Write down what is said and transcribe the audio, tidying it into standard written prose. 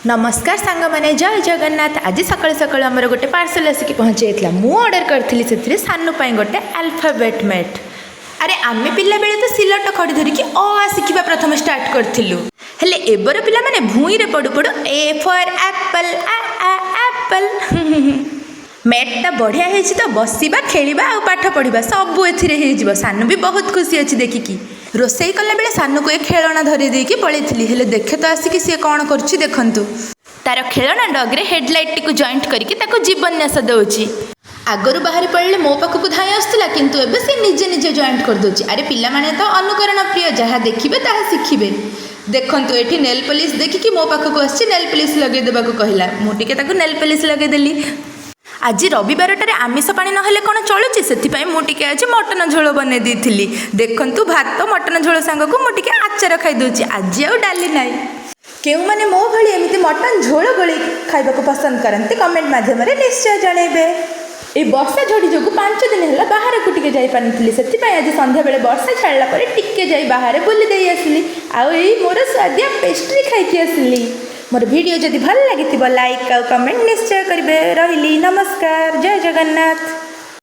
नमस्कार सांग मैंने जय जगन्नाथ। आज सकाल सकाल आमर गोटे पार्सल आसिक पहुँची जाता। मु ऑर्डर करी सानू गोटे अल्फाबेट मैट। अरे आमे पिला बेले तो सिलट खड़ी धरिकी अ शिखा प्रथम स्टार्ट करूँ। हेले एबर पिला माने भूई रे पड़ू पड़ू ए फॉर एप्पल एप्पल। मैटटा बढ़िया है तो बसवा खेलवा आ पाठ पढ़ा सबू ए सानू भी बहुत खुशी अच्छी देखिकी। रोसई कला बेले सानू को एक खेलना धरी देकी पलैली। हेले देखे तो आसिक सी कौन करुच्ची देखंतु। तार खेलना डग्रे हेडलाइट टी जॉइंट करके जीवन्यास दौची। आगरू बाहरी पड़े मो पाखक धाई आसला किंतु एबे से निजे निजे जॉइंट कर दोची। अरे पिला माने तो अनुकरण प्रिय जहाँ देखिबे ताहा शिखिबे। देखंतु एठी नेल पॉलिश देखिकी मो पाखक आसी नेल पॉलिश लगे देबाको कहला। मु टिके ताको नेल पॉलिश लगे देली। आज रविवारटारे आमिष पानी नहेले कौन चलुची से मुझे आज मटन झोल बन दी। देखंतु भात मटन झोल सांग को मुझे आचार खाईदे। आज आउ डाली ना। क्यों मैंने मो भाई एमती मटन झोल गोली खाइबा को पसंद करते कमेंट माध्यम निश्चय जनइबे। ये वर्षा झड़ी जो 5 दिन है बाहर को टिके जाई पानी से आज संध्या बेले वर्षा छाड़ा पर टिके जाई बाहर बुली दे आसली। आउ मोर स्वादिया पेस्ट्री खाई आसली। मोर वीडियो जदि भल लगी लाइक और कमेंट निश्चय करेंगे। रही नमस्कार जय जगन्नाथ।